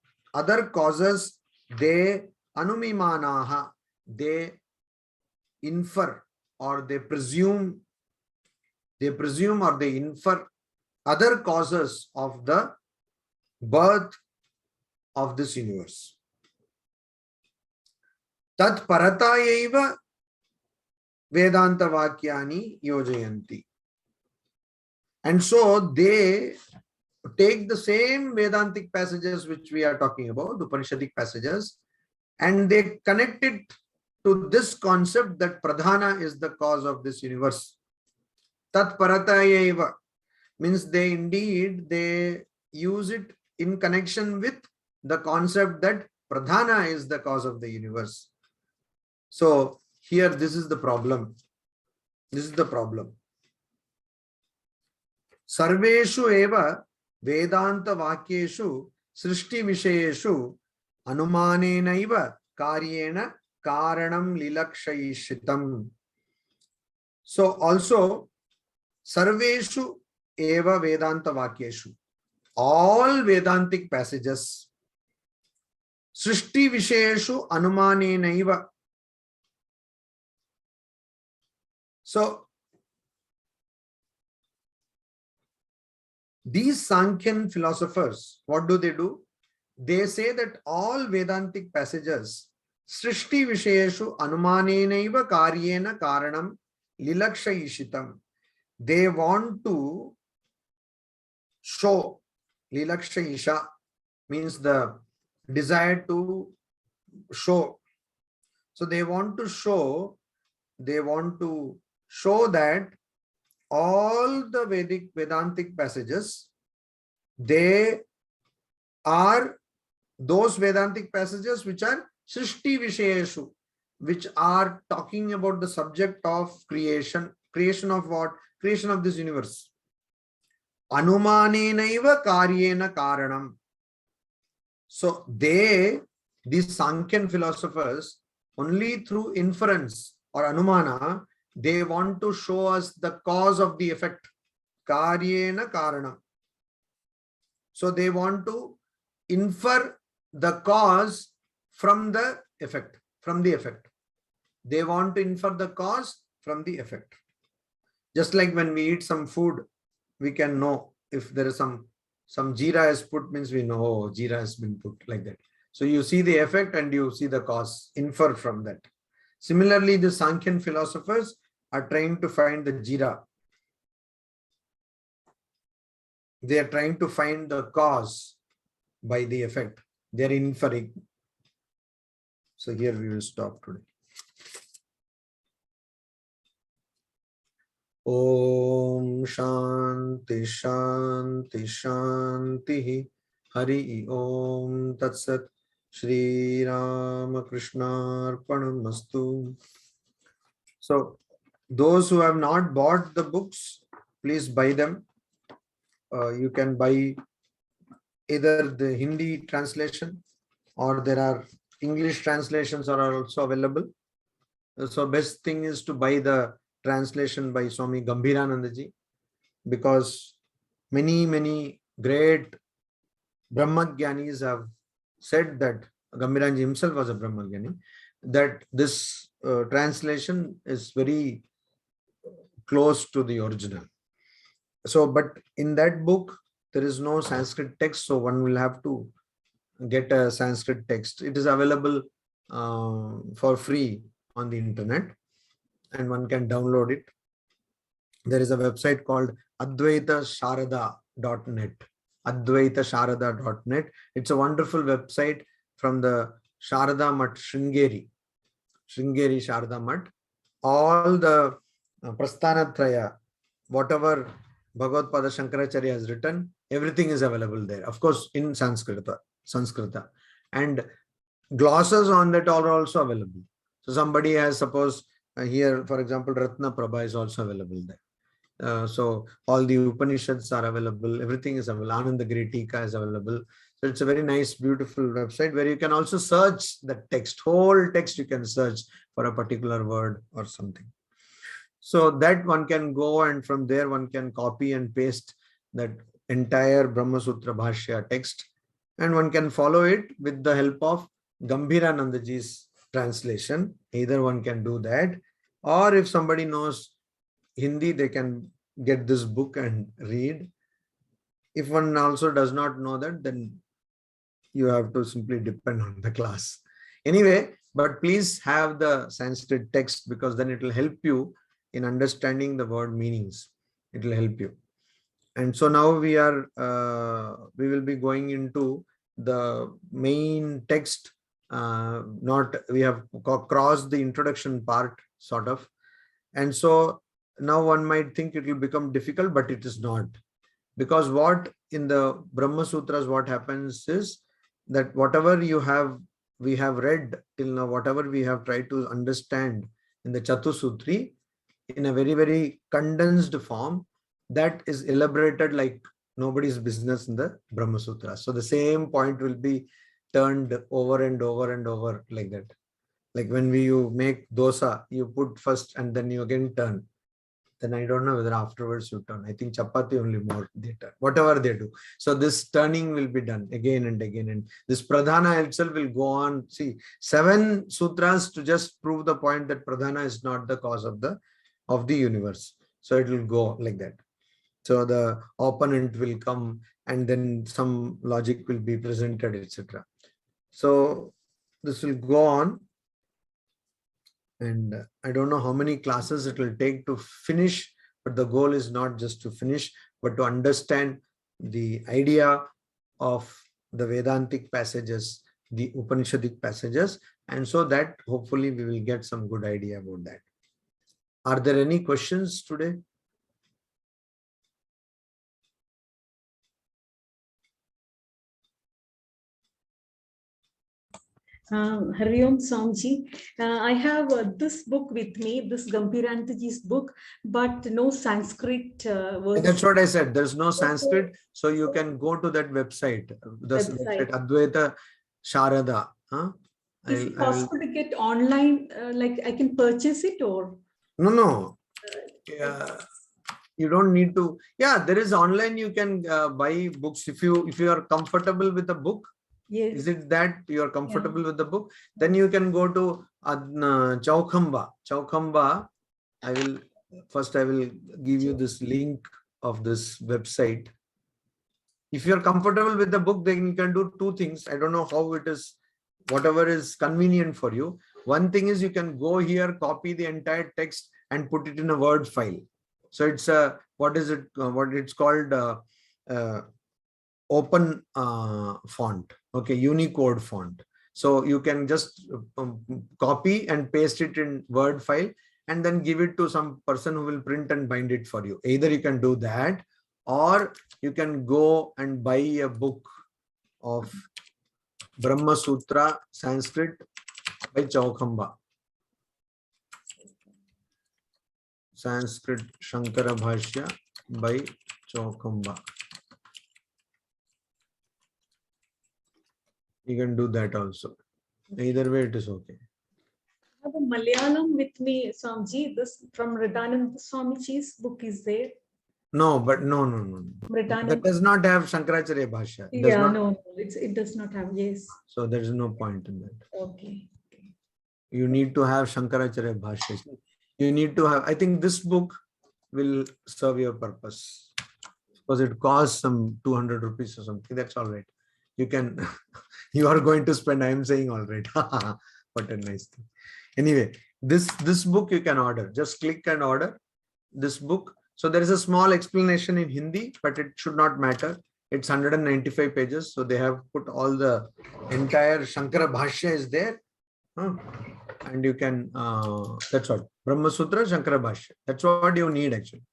they anumimanaha, they infer or they presume or they infer other causes of the birth of this universe. Tat paratayaiva Vedanta vakyani yojayanti. And so they take the same Vedantic passages which we are talking about, the Upanishadic passages, and they connect it to this concept that Pradhana is the cause of this universe. Tat paratayaiva means they use it in connection with the concept that Pradhana is the cause of the universe. So here, this is the problem. Sarveshu eva Vedanta vakyeshu srishti vishayeshu anumanenaiva karyena karanam lilakshayishitam. So also Sarveshu eva Vedanta vakyeshu, all Vedantic passages, srishti vishayeshu anumanenaiva. So these Sankhyan philosophers, what do? They say that all Vedantic passages, srishti vishayeshu anumanenaiva karyena karanam lilakshayishitam. They want to show, lilakshayisha means the desire to show. So they want to show that all the Vedantic passages, they are those Vedantic passages which are Srishti Vishayeshu, which are talking about the subject of creation. Creation of what? Creation of this universe. Anumanenaiva karyena karanam. So these Sankhyan philosophers, only through inference or anumana, they want to show us the cause of the effect. Karyena karanam. So they want to infer the cause from the effect, They want to infer the cause from the effect. Just like when we eat some food, we can know if there is some jeera is put, means we know, oh, jeera has been put, like that. So you see the effect and you see the cause, infer from that. Similarly, the Sankhyan philosophers are trying to find the jeera. They are trying to find the cause by the effect. They are inferring. So here we will stop today. Om Shanti Shanti Shanti Hari Om Tat Sat Shri Ramakrishna Arpanamastu. So those who have not bought the books, please buy them. You can buy either the Hindi translation or there are English translations are also available. So best thing is to buy the translation by Swami Gambhiranandaji, because many great Brahmagyanis have said that, Gambhiranji himself was a Brahmagyani, that this translation is very close to the original. So, but in that book, there is no Sanskrit text, so one will have to get a Sanskrit text. It is available for free on the internet, and one can download it. There is a website called advaitasharada.net. advaitasharada.net. It's a wonderful website from the Sharada Mutt Sringeri Sharada Mutt. All the Prasthanatraya, whatever Bhagavad Pada Shankaracharya has written, everything is available there. Of course, in Sanskrita. And glosses on that are also available. So somebody has, suppose here, for example, Ratna Prabha is also available there. So all the Upanishads are available. Everything is available. Anandagiri Tika is available. So it's a very nice, beautiful website where you can also search the text. Whole text you can search for a particular word or something. So that one can go, and from there one can copy and paste that entire Brahma Sutra Bhashya text, and one can follow it with the help of Gambhiranandaji's translation. Either one can do that, or if somebody knows Hindi, they can get this book and read. If one also does not know that, then you have to simply depend on the class. Anyway, but please have the Sanskrit text, because then it will help you in understanding the word meanings. It will help you. And so now we will be going into the main text. We have crossed the introduction part, sort of. And so now one might think it will become difficult, but it is not. Because what in the Brahma Sutras, what happens is that whatever we have read till now, whatever we have tried to understand in the Chatusutri, in a very, very condensed form, that is elaborated like nobody's business in the Brahma Sutra. So the same point will be turned over and over and over like that. Like when you make dosa, you put first and then you again turn. Then I don't know whether afterwards you turn. I think chapati only more they turn, whatever they do. So this turning will be done again and again. And this pradhana itself will go on. See, 7 sutras to just prove the point that pradhana is not the cause of the universe. So it will go like that. So the opponent will come, and then some logic will be presented, etc. So this will go on. And I don't know how many classes it will take to finish, but the goal is not just to finish, but to understand the idea of the Vedantic passages, the Upanishadic passages, and so that hopefully we will get some good idea about that. Are there any questions today? Hari Om Swamiji, I have this book with me, this Gambhiranandaji's book, but no Sanskrit words. That's what I said. There's no Sanskrit, so you can go to that website, website Advaita Sharada. Is it possible to get online? Like I can purchase it, or? No. You don't need to. Yeah, there is online. You can buy books if you are comfortable with the book. Yes. Is it that you are comfortable with the book? Then you can go to Chaukhamba. Chaukhamba. I will give you this link of this website. If you are comfortable with the book, then you can do 2 things. I don't know how it is, whatever is convenient for you. One thing is you can go here, copy the entire text and put it in a Word file. So it's what it's called open font, okay, Unicode font. So you can just copy and paste it in Word file and then give it to some person who will print and bind it for you. Either you can do that, or you can go and buy a book of Brahma Sutra Sanskrit by Chaukhamba. Sanskrit Shankara Bhashya by Chaukhamba. You can do that also. Either way, it is okay. I have a Malayalam with me, Swamiji. This from Hridayananda Swamiji's book is there. No, but no. That does not have Shankaracharya Bhashya. It does not have, yes. So there is no point in that. Okay. You need to have Shankaracharya Bhashya. You need to have, I think this book will serve your purpose. because it costs some 200 rupees or something. That's all right. You can, you are going to spend, I am saying all right. What a nice thing. Anyway, this book you can order. Just click and order this book. So there is a small explanation in Hindi, but it should not matter. It's 195 pages. So they have put all the entire Shankara Bhashya is there. And you can, that's what, Brahma Sutra, Shankara Bhashya. That's what you need actually.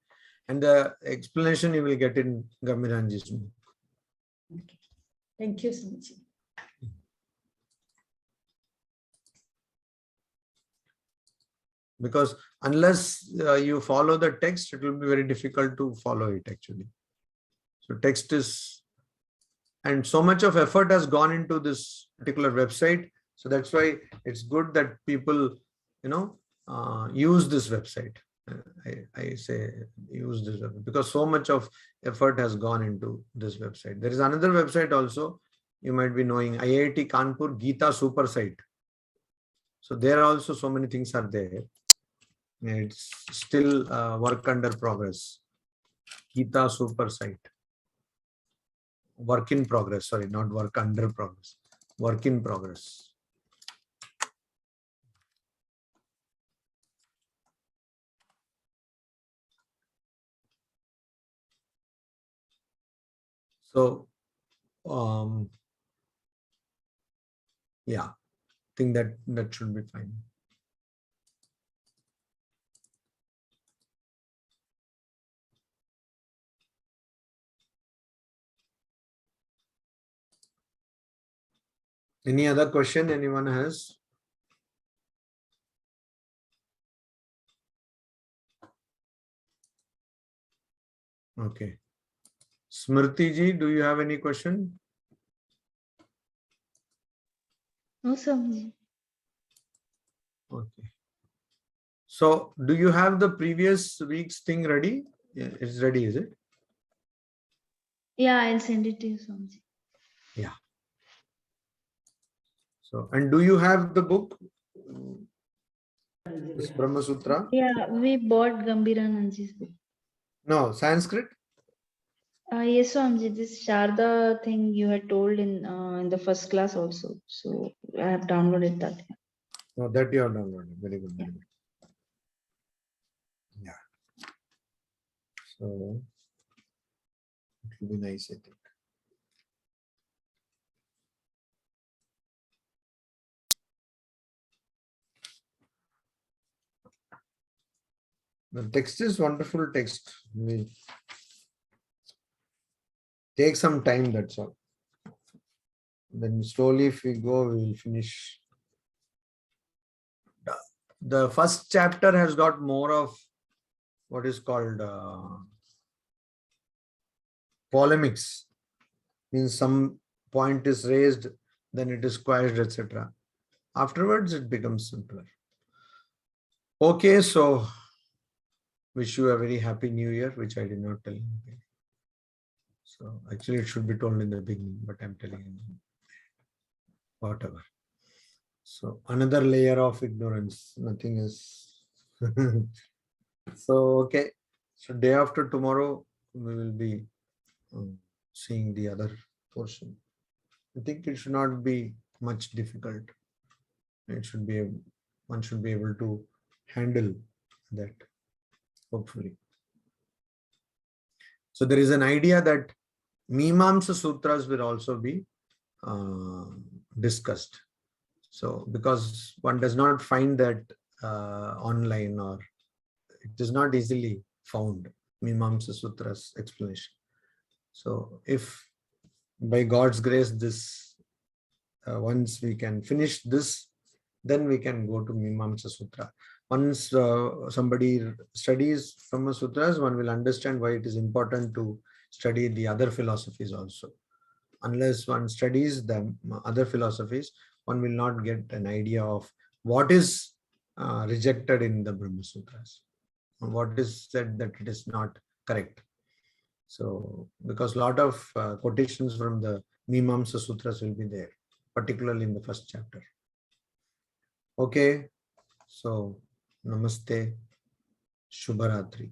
And the explanation you will get in Gambhiranji's book. Okay. Thank you, Swamiji. Because unless you follow the text, it will be very difficult to follow it actually. So text is, and so much of effort has gone into this particular website. So that's why it's good that people, use this website. I say use this website because so much of effort has gone into this website. There is another website also, you might be knowing, IIT Kanpur Gita Super Site. So there also so many things are there. It's still work under progress. Gita Super Site. Work in progress, sorry, not work under progress. Work in progress. So, yeah, I think that should be fine. Any other question anyone has? Okay. Smriti ji, do you have any question? No, Swamiji. Okay. So, do you have the previous week's thing ready? Yeah, it's ready, is it? Yeah, I'll send it to you, Swamiji. Yeah. So, and do you have the book? This Brahma Sutra? Yeah, we bought Gambhirananji's book. No, Sanskrit? Yes, Swamiji, this Sharda thing you had told in the first class also. So I have downloaded that. No, that you have downloaded. Very good. Very good. Yeah. So it will be nice, I think. The text is wonderful text. We take some time, that's all. Then slowly if we go, we will finish. The first chapter has got more of what is called polemics. Means some point is raised, then it is quashed, etc. Afterwards, it becomes simpler. Okay, so wish you a very happy new year, which I did not tell you. So actually, it should be told in the beginning, but I'm telling you, whatever. So another layer of ignorance, nothing is. So, okay. So day after tomorrow, we will be seeing the other portion. I think it should not be much difficult. It should be, one should be able to handle that, hopefully. So there is an idea that Mimamsa Sutras will also be discussed. So because one does not find that online, or it is not easily found, Mimamsa Sutras explanation. So if by God's grace, this once we can finish this, then we can go to Mimamsa Sutra. Once somebody studies Brahma Sutras, one will understand why it is important to study the other philosophies also. Unless one studies the other philosophies, one will not get an idea of what is rejected in the Brahma Sutras, what is said that it is not correct. So, because a lot of quotations from the Mimamsa Sutras will be there, particularly in the first chapter. Okay, so Namaste, Shubharatri.